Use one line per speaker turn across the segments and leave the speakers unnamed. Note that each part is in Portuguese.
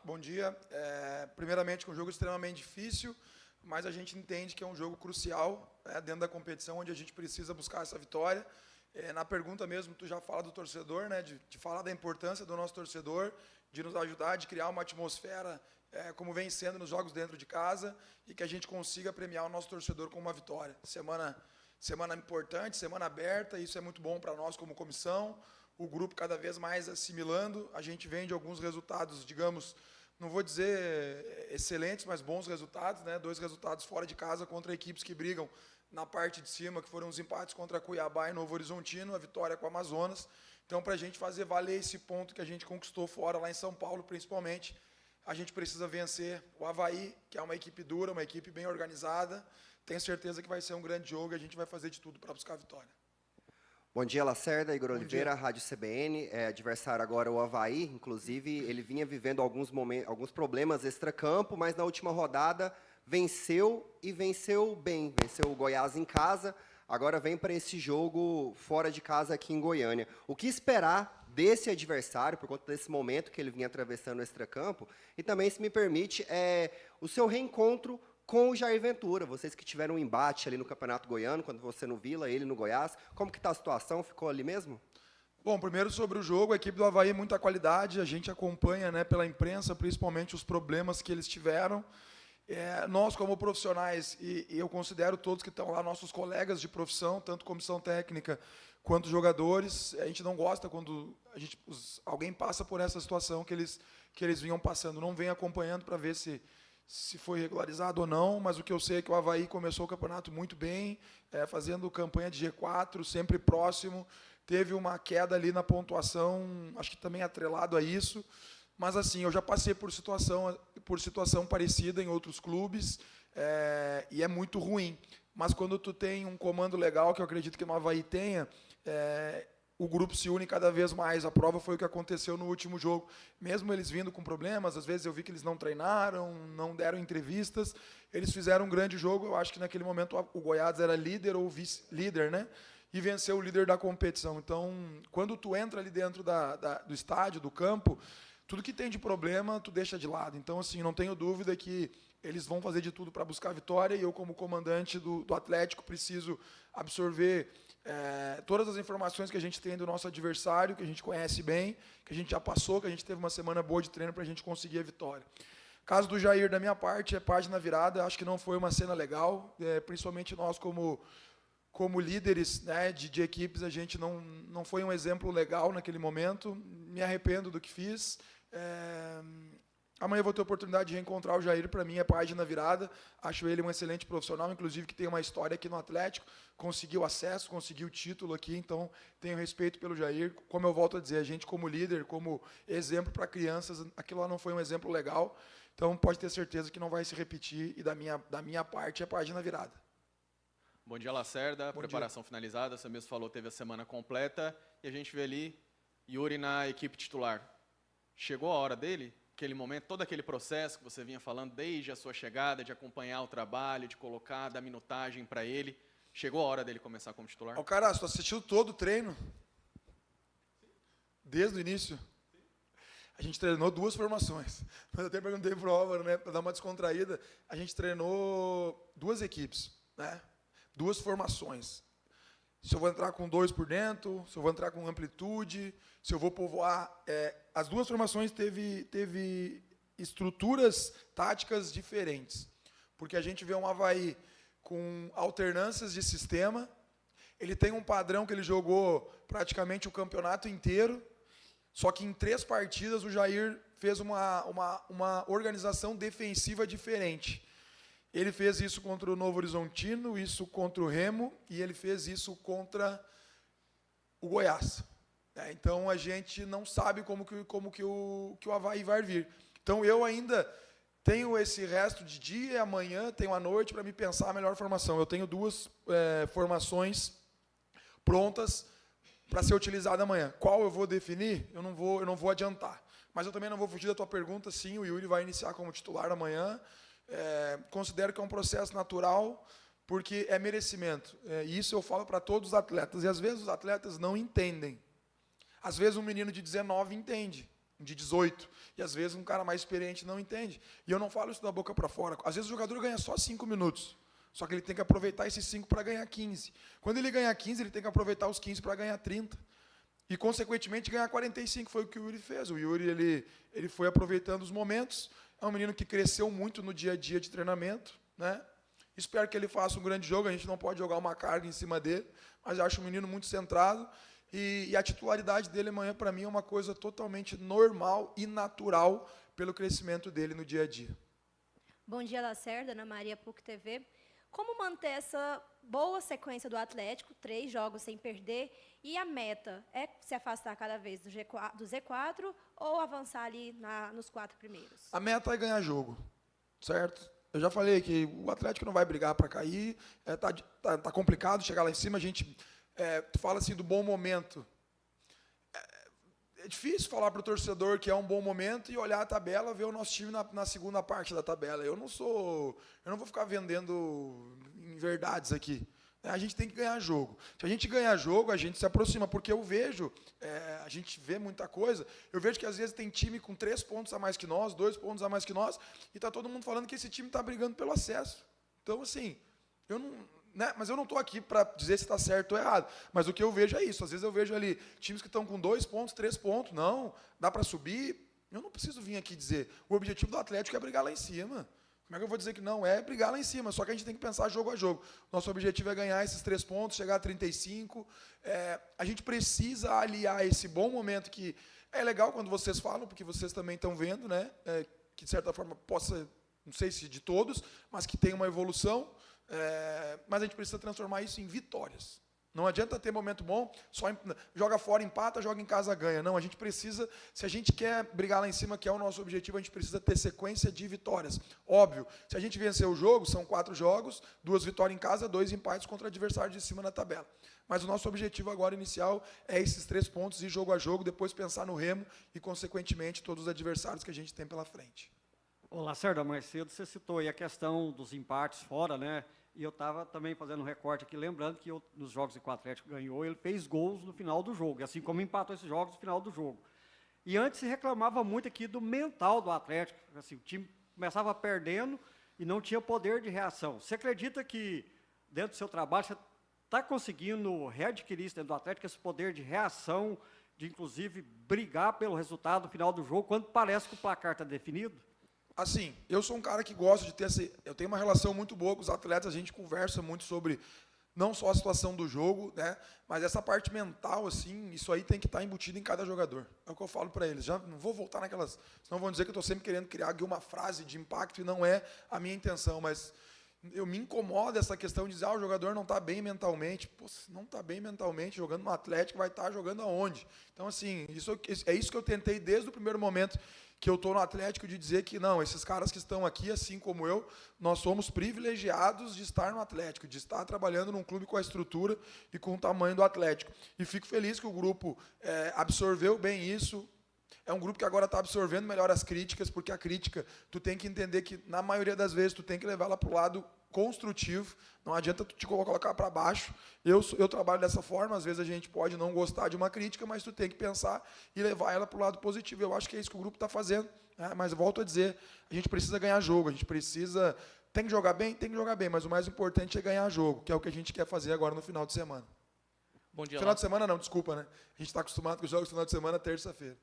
bom dia. Primeiramente, um jogo extremamente difícil, mas a gente entende que é um jogo crucial dentro da competição, onde a gente precisa buscar essa vitória. Na pergunta mesmo, tu já fala do torcedor, né, de falar da importância do nosso torcedor, de nos ajudar, de criar uma atmosfera como vem sendo nos jogos dentro de casa, e que a gente consiga premiar o nosso torcedor com uma vitória. Semana importante, semana aberta, isso é muito bom para nós como comissão, o grupo cada vez mais assimilando, a gente vem de alguns resultados, digamos, não vou dizer excelentes, mas bons resultados, né? 2 resultados fora de casa contra equipes que brigam na parte de cima, que foram os empates contra Cuiabá e Novo Horizontino, a vitória com o Amazonas. Então, para a gente fazer valer esse ponto que a gente conquistou fora, lá em São Paulo, principalmente, a gente precisa vencer o Avaí, que é uma equipe dura, uma equipe bem organizada. Tenho certeza que vai ser um grande jogo e a gente vai fazer de tudo para buscar a vitória.
Bom dia, Lacerda. Igor Oliveira, Rádio CBN. Adversário agora o Avaí. Inclusive, ele vinha vivendo alguns problemas extracampo, mas na última rodada venceu e venceu bem. Venceu o Goiás em casa, agora vem para esse jogo fora de casa aqui em Goiânia. O que esperar desse adversário, por conta desse momento que ele vinha atravessando o extracampo? E também, se me permite, o seu reencontro com o Jair Ventura, vocês que tiveram um embate ali no Campeonato Goiano, quando você no Vila, ele no Goiás, como que está a situação? Ficou ali mesmo?
Bom, primeiro sobre o jogo, a equipe do Avaí, muita qualidade, a gente acompanha, né, pela imprensa, principalmente os problemas que eles tiveram. Nós, como profissionais, e eu considero todos que estão lá, nossos colegas de profissão, tanto comissão técnica quanto jogadores, a gente não gosta quando alguém passa por essa situação que eles vinham passando, não vem acompanhando para ver se foi regularizado ou não, mas o que eu sei é que o Avaí começou o campeonato muito bem, fazendo campanha de G4, sempre próximo, teve uma queda ali na pontuação, acho que também atrelado a isso, mas assim, eu já passei por situação parecida em outros clubes, e é muito ruim, mas quando tu tem um comando legal, que eu acredito que no Avaí tenha, o grupo se une cada vez mais. A prova foi o que aconteceu no último jogo. Mesmo eles vindo com problemas, às vezes eu vi que eles não treinaram, não deram entrevistas, eles fizeram um grande jogo. Eu acho que naquele momento o Goiás era líder ou vice-líder, né? E venceu o líder da competição. Então, quando tu entra ali dentro do estádio, do campo, tudo que tem de problema, tu deixa de lado. Então, assim, não tenho dúvida que eles vão fazer de tudo para buscar a vitória, e eu, como comandante do Atlético, preciso absorver todas as informações que a gente tem do nosso adversário, que a gente conhece bem, que a gente já passou, que a gente teve uma semana boa de treino para a gente conseguir a vitória. Caso do Jair, da minha parte, é página virada, acho que não foi uma cena legal, principalmente nós como líderes, né, de equipes, a gente não foi um exemplo legal naquele momento, me arrependo do que fiz. Amanhã eu vou ter a oportunidade de reencontrar o Jair, para mim é página virada, acho ele um excelente profissional, inclusive que tem uma história aqui no Atlético, conseguiu acesso, conseguiu título aqui, então tenho respeito pelo Jair. Como eu volto a dizer, a gente como líder, como exemplo para crianças, aquilo lá não foi um exemplo legal, então pode ter certeza que não vai se repetir, e da minha parte é página virada.
Bom dia, Lacerda.
Bom
preparação
dia.
Finalizada, você mesmo falou, teve a semana completa, e a gente vê ali Yuri na equipe titular. Chegou a hora dele? Aquele momento, todo aquele processo que você vinha falando desde a sua chegada, de acompanhar o trabalho, de colocar, dar minutagem para ele. Chegou a hora dele começar como titular?
Cara, tu assistiu todo o treino? Desde o início? A gente treinou 2 formações. Mas eu até perguntei para o Álvaro, né, para dar uma descontraída, a gente treinou 2 equipes, né? 2 formações. Se eu vou entrar com 2 por dentro, se eu vou entrar com amplitude, se eu vou povoar. As 2 formações teve estruturas táticas diferentes. Porque a gente vê um Avaí com alternâncias de sistema, ele tem um padrão que ele jogou praticamente o campeonato inteiro, só que em 3 partidas o Jair fez uma organização defensiva diferente. Ele fez isso contra o Novo Horizontino, isso contra o Remo, e ele fez isso contra o Goiás. Então, a gente não sabe como que o Avaí vai vir. Então, eu ainda tenho esse resto de dia, amanhã, tenho a noite para me pensar a melhor formação. Eu tenho 2 formações prontas para ser utilizada amanhã. Qual eu vou definir? Eu não vou adiantar. Mas eu também não vou fugir da tua pergunta, sim, o Yuri vai iniciar como titular amanhã. Considero que é um processo natural, porque é merecimento. E isso eu falo para todos os atletas. E às vezes os atletas não entendem. Às vezes um menino de 19 entende. de 18. E às vezes um cara mais experiente não entende. E eu não falo isso da boca para fora. Às vezes o jogador ganha só 5 minutos. Só que ele tem que aproveitar esses 5 para ganhar 15. Quando ele ganhar 15, ele tem que aproveitar os 15 para ganhar 30. E, consequentemente, ganhar 45. Foi o que o Yuri fez. O Yuri ele foi aproveitando os momentos. É um menino que cresceu muito no dia a dia de treinamento, né? Espero que ele faça um grande jogo. A gente não pode jogar uma carga em cima dele, mas eu acho um menino muito centrado. E a titularidade dele amanhã, para mim, é uma coisa totalmente normal e natural pelo crescimento dele no dia a dia.
Bom dia, Lacerda, Ana Maria, PUC TV. Como manter essa boa sequência do Atlético, 3 jogos sem perder, e a meta é se afastar cada vez do Z4 ou avançar ali nos 4 primeiros? A
meta é ganhar jogo, certo? Eu já falei que o Atlético não vai brigar para cair, tá complicado chegar lá em cima, a gente fala assim do bom momento. É difícil falar para o torcedor que é um bom momento e olhar a tabela, ver o nosso time na segunda parte da tabela. Eu não vou ficar vendendo inverdades aqui. A gente tem que ganhar jogo. Se a gente ganhar jogo, a gente se aproxima, porque eu vejo, a gente vê muita coisa, eu vejo que às vezes tem time com 3 pontos a mais que nós, 2 pontos a mais que nós, e está todo mundo falando que esse time está brigando pelo acesso. Então, assim, mas eu não estou aqui para dizer se está certo ou errado. Mas o que eu vejo é isso. Às vezes eu vejo ali times que estão com 2 pontos, 3 pontos. Não, dá para subir. Eu não preciso vir aqui dizer. O objetivo do Atlético é brigar lá em cima. Como é que eu vou dizer que não? É brigar lá em cima. Só que a gente tem que pensar jogo a jogo. Nosso objetivo é ganhar esses 3 pontos, chegar a 35. A gente precisa aliar esse bom momento que é legal quando vocês falam, porque vocês também estão vendo, né? Que de certa forma possa, não sei se de todos, mas que tem uma evolução. Mas a gente precisa transformar isso em vitórias. Não adianta ter momento bom, só joga fora, empata, joga em casa, ganha. Não, a gente precisa, se a gente quer brigar lá em cima, que é o nosso objetivo, a gente precisa ter sequência de vitórias. Óbvio, se a gente vencer o jogo, são 4 jogos, 2 vitórias em casa, 2 empates contra adversários de cima na tabela. Mas o nosso objetivo agora inicial é esses 3 pontos, ir jogo a jogo, depois pensar no Remo e, consequentemente, todos os adversários que a gente tem pela frente.
Ô, Lacerda, mais cedo você citou aí a questão dos empates fora, né? E eu estava também fazendo um recorte aqui, lembrando que nos jogos em que o Atlético ganhou, ele fez gols no final do jogo, assim como empatou esses jogos no final do jogo. E antes se reclamava muito aqui do mental do Atlético, assim, o time começava perdendo e não tinha poder de reação. Você acredita que, dentro do seu trabalho, você está conseguindo readquirir dentro do Atlético esse poder de reação, de inclusive brigar pelo resultado no final do jogo, quando parece que o placar está definido?
Assim, eu sou um cara que gosta de ter eu tenho uma relação muito boa com os atletas, a gente conversa muito sobre não só a situação do jogo, né, mas essa parte mental, assim, isso aí tem que estar embutido em cada jogador. É o que eu falo para eles. Já não vou voltar naquelas, senão vão dizer que eu estou sempre querendo criar aqui uma frase de impacto e não é a minha intenção, mas eu me incomoda essa questão de dizer, o jogador não está bem mentalmente. Pô, se não está bem mentalmente, jogando no Atlético, vai estar jogando aonde? Então, assim, é isso que eu tentei desde o primeiro momento que eu estou no Atlético, de dizer que não, esses caras que estão aqui, assim como eu, nós somos privilegiados de estar no Atlético, de estar trabalhando num clube com a estrutura e com o tamanho do Atlético. E fico feliz que o grupo absorveu bem isso. É um grupo que agora está absorvendo melhor as críticas, porque a crítica, tu tem que entender que, na maioria das vezes, tu tem que levar ela para o lado construtivo, não adianta tu te colocar para baixo. Eu trabalho dessa forma, às vezes a gente pode não gostar de uma crítica, mas tu tem que pensar e levar ela para o lado positivo. Eu acho que é isso que o grupo está fazendo, né? Mas volto a dizer, a gente precisa ganhar jogo, a gente precisa... Tem que jogar bem, mas o mais importante é ganhar jogo, que é o que a gente quer fazer agora no final de semana.
Bom dia,
final de semana não, desculpa, né? A gente está acostumado com os jogos no final de semana, terça-feira.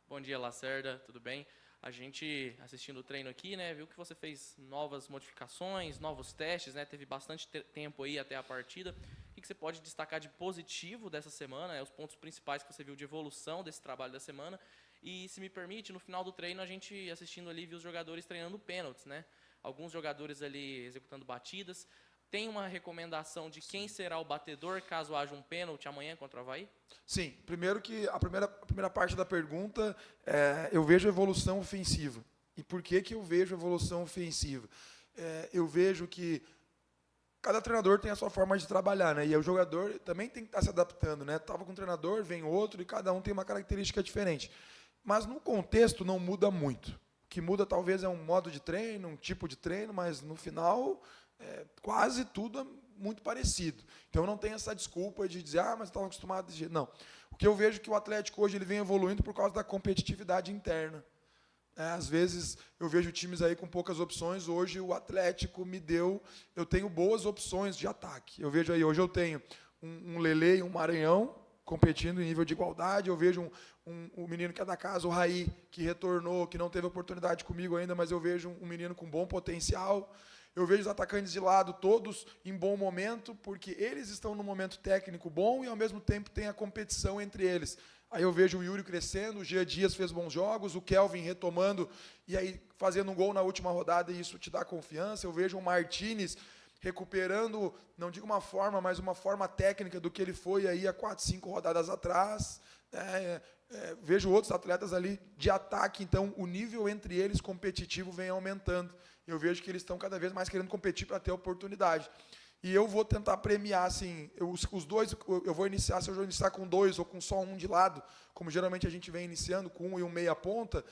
Bom dia, Lacerda, tudo bem? A gente, assistindo o treino aqui, né, viu que você fez novas modificações, novos testes, né, teve bastante tempo aí até a partida. O que você pode destacar de positivo dessa semana, os pontos principais que você viu de evolução desse trabalho da semana? E, se me permite, no final do treino, a gente, assistindo ali, viu os jogadores treinando pênaltis, né? Alguns jogadores ali executando batidas. Tem uma recomendação de quem será o batedor caso haja um pênalti amanhã contra o Avaí?
Sim, primeiro que a primeira parte da pergunta, eu vejo evolução ofensiva. E por que eu vejo evolução ofensiva? Eu vejo que cada treinador tem a sua forma de trabalhar, né? E o jogador também tem que estar se adaptando, né? Estava com um treinador, vem outro, e cada um tem uma característica diferente. Mas no contexto não muda muito. O que muda talvez é um modo de treino, um tipo de treino, mas no final... quase tudo é muito parecido. Então, não tem essa desculpa de dizer, mas estava acostumado de... Não. Porque eu vejo que o Atlético hoje ele vem evoluindo por causa da competitividade interna. Às vezes eu vejo times aí com poucas opções. Hoje o Atlético eu tenho boas opções de ataque. Eu vejo aí, hoje eu tenho um Lelê e um Maranhão competindo em nível de igualdade. Eu vejo um menino que é da casa, o Raí, que retornou, que não teve oportunidade comigo ainda, mas eu vejo um menino com bom potencial. Eu vejo os atacantes de lado todos em bom momento, porque eles estão num momento técnico bom e, ao mesmo tempo, tem a competição entre eles. Aí eu vejo o Yuri crescendo, o Jean Dias fez bons jogos, o Kelvin retomando e aí fazendo um gol na última rodada, e isso te dá confiança. Eu vejo o Martínez recuperando, não digo uma forma, mas uma forma técnica do que ele foi aí há 4, 5 rodadas atrás. Vejo outros atletas ali de ataque, então o nível entre eles competitivo vem aumentando. Eu vejo que eles estão cada vez mais querendo competir para ter oportunidade. E eu vou tentar premiar, assim, os dois, eu vou iniciar, se eu vou iniciar com 2 ou com só um de lado, como geralmente a gente vem iniciando, com 1 e um meia ponta,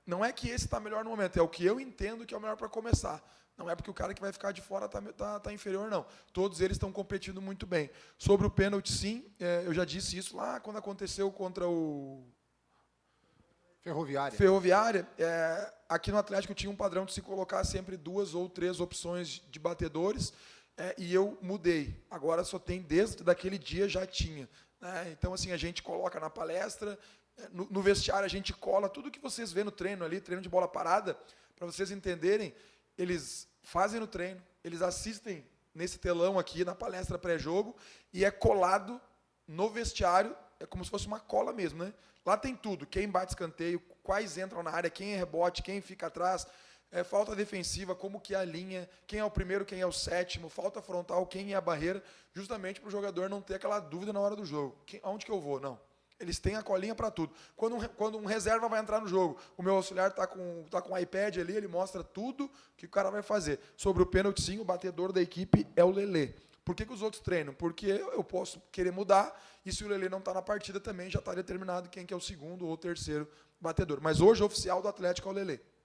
não é que esse está melhor no momento, é o que eu entendo que é o melhor para começar. Não é porque o cara que vai ficar de fora tá inferior, não. Todos eles estão competindo muito bem. Sobre o pênalti, sim, eu já disse isso lá quando aconteceu contra o Ferroviária. Aqui no Atlético tinha um padrão de se colocar sempre 2 ou 3 opções de batedores, e eu mudei. Agora só tem, desde daquele dia já tinha. Então, assim, a gente coloca na palestra, no vestiário a gente cola tudo que vocês vê no treino ali, treino de bola parada, para vocês entenderem. Eles fazem no treino, eles assistem nesse telão aqui, na palestra pré-jogo, e é colado no vestiário, é como se fosse uma cola mesmo, né? Lá tem tudo, quem bate escanteio, quais entram na área, quem é rebote, quem fica atrás, falta defensiva, como que é a linha, quem é o primeiro, quem é o sétimo, falta frontal, quem é a barreira, justamente para o jogador não ter aquela dúvida na hora do jogo. Aonde que eu vou? Não. Eles têm a colinha para tudo. Quando um reserva vai entrar no jogo, o meu auxiliar está com o iPad ali, ele mostra tudo que o cara vai fazer. Sobre o pênalti, sim, o batedor da equipe é o Lelê. Por que os outros treinam? Porque eu posso querer mudar, e se o Lelê não está na partida também, já está determinado quem que é o segundo ou o terceiro batedor. Mas hoje o oficial do Atlético é o Lelê.